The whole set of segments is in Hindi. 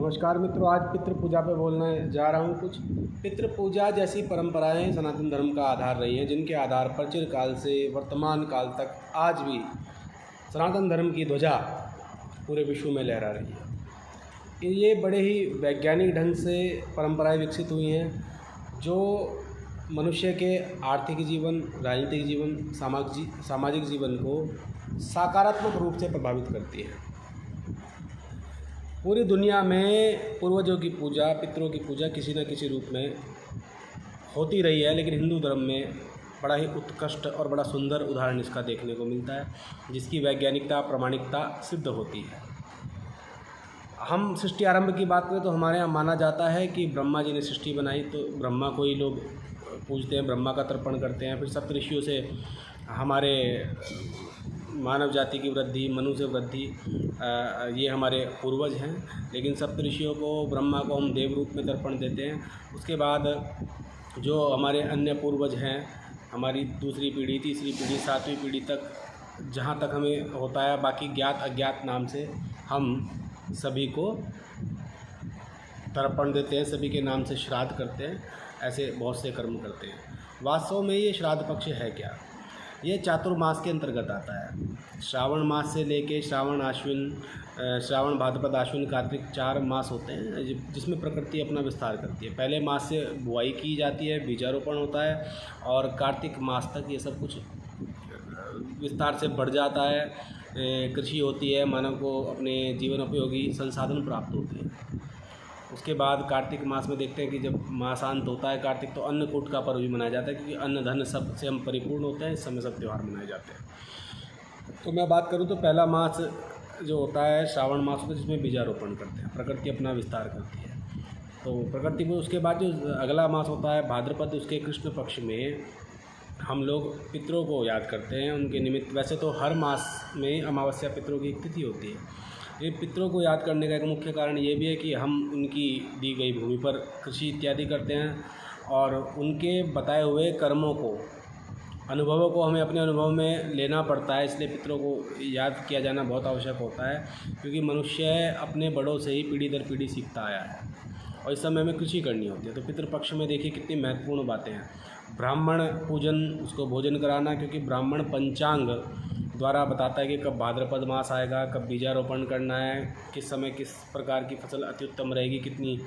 नमस्कार मित्रों, आज पितृ पूजा पे बोलने जा रहा हूँ। कुछ पितृ पूजा जैसी परंपराएं सनातन धर्म का आधार रही हैं, जिनके आधार पर चिरकाल से वर्तमान काल तक आज भी सनातन धर्म की ध्वजा पूरे विश्व में लहरा रही है। ये बड़े ही वैज्ञानिक ढंग से परंपराएं विकसित हुई हैं, जो मनुष्य के आर्थिक जीवन, राजनीतिक जीवन, सामाजिक जीवन को सकारात्मक रूप से प्रभावित करती है। पूरी दुनिया में पूर्वजों की पूजा, पितरों की पूजा किसी न किसी रूप में होती रही है, लेकिन हिंदू धर्म में बड़ा ही उत्कृष्ट और बड़ा सुंदर उदाहरण इसका देखने को मिलता है, जिसकी वैज्ञानिकता, प्रामाणिकता सिद्ध होती है। हम सृष्टि आरंभ की बात करें तो हमारे यहाँ माना जाता है कि ब्रह्मा जी ने सृष्टि बनाई, तो ब्रह्मा को ही लोग पूजते हैं, ब्रह्मा का तर्पण करते हैं। फिर सप्तऋषियों से हमारे मानव जाति की वृद्धि, मनुष्य वृद्धि, ये हमारे पूर्वज हैं। लेकिन सप्तऋषियों को, ब्रह्मा को हम देव रूप में तर्पण देते हैं। उसके बाद जो हमारे अन्य पूर्वज हैं, हमारी दूसरी पीढ़ी, तीसरी पीढ़ी, सातवीं पीढ़ी तक जहाँ तक हमें होता है, बाकी ज्ञात अज्ञात नाम से हम सभी को तर्पण देते हैं, सभी के नाम से श्राद्ध करते हैं। ऐसे बहुत से कर्म करते हैं। वास्तव में ये श्राद्ध पक्ष है क्या? ये चातुर्मास के अंतर्गत आता है। श्रावण मास से लेके श्रावण, आश्विन, श्रावण, भाद्रपद, आश्विन, कार्तिक 4 मास होते हैं, जिसमें प्रकृति अपना विस्तार करती है। पहले मास से बुआई की जाती है, बीजारोपण होता है, और कार्तिक मास तक ये सब कुछ विस्तार से बढ़ जाता है। कृषि होती है, मानव को अपने जीवन उपयोगी संसाधन प्राप्त होते हैं। उसके बाद कार्तिक मास में देखते हैं कि जब मासांत होता है कार्तिक, तो अन्नकूट का पर्व भी मनाया जाता है, क्योंकि अन्न धन सब से हम परिपूर्ण होते हैं। इस समय सब त्यौहार मनाए जाते हैं। तो मैं बात करूं तो पहला मास जो होता है श्रावण मास होता है, जिसमें बीजारोपण करते हैं, प्रकृति अपना विस्तार करती है। तो प्रकृति में उसके बाद जो अगला मास होता है भाद्रपद, उसके कृष्ण पक्ष में हम लोग पितरों को याद करते हैं, उनके निमित्त। वैसे तो हर मास में अमावस्या पितरों की एक तिथि होती है। ये पितरों को याद करने का एक मुख्य कारण ये भी है कि हम उनकी दी गई भूमि पर कृषि इत्यादि करते हैं, और उनके बताए हुए कर्मों को, अनुभवों को हमें अपने अनुभव में लेना पड़ता है। इसलिए पितरों को याद किया जाना बहुत आवश्यक होता है, क्योंकि मनुष्य अपने बड़ों से ही पीढ़ी दर पीढ़ी सीखता आया है, और इस समय हमें कृषि करनी होती है। तो पितृपक्ष में देखिए कितनी महत्वपूर्ण बातें हैं। ब्राह्मण पूजन, उसको भोजन कराना, क्योंकि ब्राह्मण पंचांग द्वारा बताता है कि कब भाद्रपद मास आएगा, कब बीजारोपण करना है, किस समय किस प्रकार की फसल अत्युत्तम रहेगी, कितनी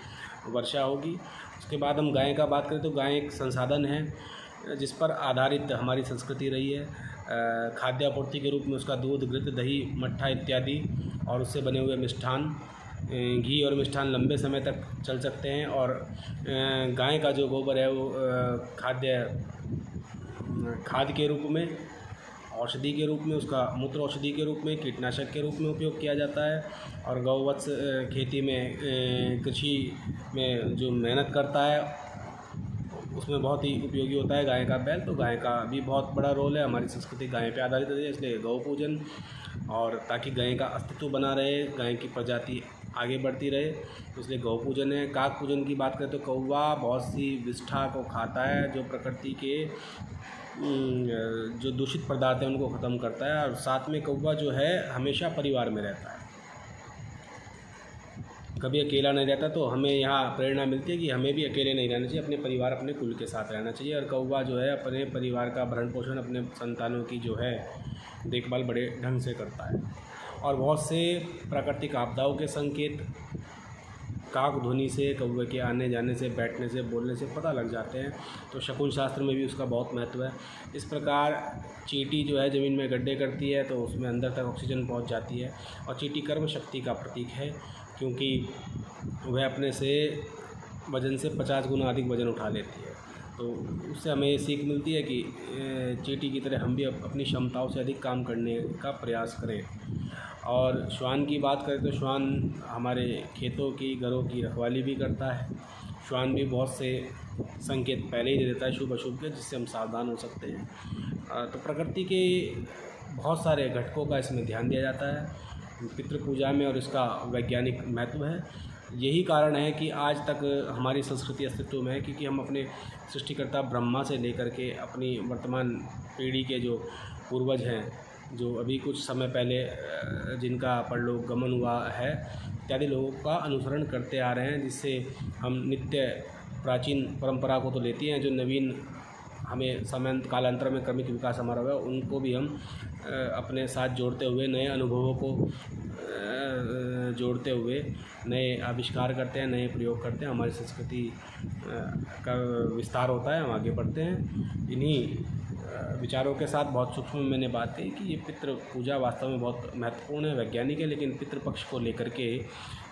वर्षा होगी। उसके बाद हम गाय का बात करें तो गाय एक संसाधन है जिस पर आधारित हमारी संस्कृति रही है। खाद्य आपूर्ति के रूप में उसका दूध, घृत, दही, मट्ठा इत्यादि, और उससे बने हुए मिष्ठान, घी और मिष्ठान लंबे समय तक चल सकते हैं। और गाय का जो गोबर है वो खाद के रूप में, औषधि के रूप में, उसका मूत्र औषधि के रूप में, कीटनाशक के रूप में उपयोग किया जाता है। और गौवत्स खेती में, कृषि में जो मेहनत करता है उसमें बहुत ही उपयोगी होता है गाय का बैल। तो गाय का भी बहुत बड़ा रोल है। हमारी संस्कृति गाय पे आधारित है, इसलिए गौ पूजन, और ताकि गाय का अस्तित्व बना रहे, गाय की प्रजाति आगे बढ़ती रहे, तो इसलिए गौ पूजन है। काक पूजन की बात करें तो कौवा बहुत सी विष्ठा को खाता है, जो प्रकृति के जो दूषित पदार्थ हैं उनको ख़त्म करता है। और साथ में कौवा जो है हमेशा परिवार में रहता है, कभी अकेला नहीं रहता। तो हमें यहाँ प्रेरणा मिलती है कि हमें भी अकेले नहीं रहना चाहिए, अपने परिवार, अपने कुल के साथ रहना चाहिए। और कौवा जो है अपने परिवार का भरण पोषण, अपने संतानों की जो है देखभाल बड़े ढंग से करता है। और बहुत से प्राकृतिक आपदाओं के संकेत काक ध्वनि से, कौवे के आने जाने से, बैठने से, बोलने से पता लग जाते हैं। तो शकुन शास्त्र में भी उसका बहुत महत्व है। इस प्रकार चींटी जो है ज़मीन में गड्ढे करती है, तो उसमें अंदर तक ऑक्सीजन पहुंच जाती है। और चींटी कर्म शक्ति का प्रतीक है, क्योंकि वह अपने से वज़न से 50 गुना अधिक वज़न उठा लेती है। तो उससे हमें सीख मिलती है कि चींटी की तरह हम भी अपनी क्षमताओं से अधिक काम करने का प्रयास करें। और श्वान की बात करें तो श्वान हमारे खेतों की, घरों की रखवाली भी करता है। श्वान भी बहुत से संकेत पहले ही दे देता है शुभ अशुभ के, जिससे हम सावधान हो सकते हैं। तो प्रकृति के बहुत सारे घटकों का इसमें ध्यान दिया जाता है पितृ पूजा में, और इसका वैज्ञानिक महत्व है। यही कारण है कि आज तक हमारी संस्कृति अस्तित्व में है, क्योंकि हम अपने सृष्टिकर्ता ब्रह्मा से लेकर के अपनी वर्तमान पीढ़ी के जो पूर्वज हैं, जो अभी कुछ समय पहले जिनका परलोक गमन हुआ है इत्यादि लोगों का अनुसरण करते आ रहे हैं, जिससे हम नित्य प्राचीन परंपरा को तो लेते हैं, जो नवीन हमें समय कालांतर में क्रमिक विकास हमारा हुआ उनको भी हम अपने साथ जोड़ते हुए नए अनुभवों को जोड़ते हुए नए आविष्कार करते हैं, नए प्रयोग करते हैं। हमारी संस्कृति का विस्तार होता है, हम आगे बढ़ते हैं। इन्हीं विचारों के साथ बहुत सूक्ष्म में मैंने बात कही कि ये पितृ पूजा वास्तव में बहुत महत्वपूर्ण है, वैज्ञानिक है, लेकिन पितृपक्ष को लेकर के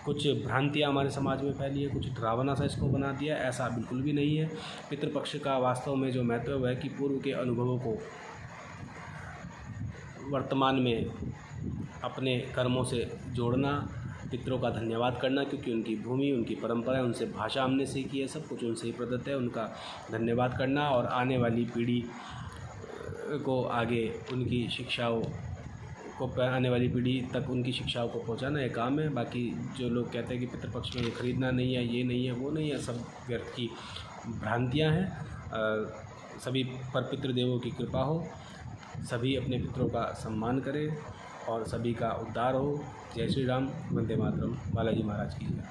कुछ भ्रांतियाँ हमारे समाज में फैली है, कुछ डरावना सा इसको बना दिया। ऐसा बिल्कुल भी नहीं है। पितृपक्ष का वास्तव में जो महत्व है वह है कि पूर्व के अनुभवों को वर्तमान में अपने कर्मों से जोड़ना, पितरों का धन्यवाद करना, क्योंकि उनकी भूमि, उनकी परंपरा, उनसे भाषा हमने सीखी है, सब कुछ उनसे ही प्रदत्त है, उनका धन्यवाद करना और आने वाली पीढ़ी को आगे उनकी शिक्षाओं को आने वाली पीढ़ी तक उनकी शिक्षाओं को पहुंचाना एक काम है। बाकी जो लोग कहते हैं कि पितृपक्ष में ये खरीदना नहीं है, ये नहीं है, वो नहीं है, सब व्यर्थ की भ्रांतियाँ हैं। सभी पर पितृदेवों की कृपा हो, सभी अपने पितरों का सम्मान करें और सभी का उद्धार हो। जय श्री राम, वंदे मातरम। बालाजी महाराज की जय।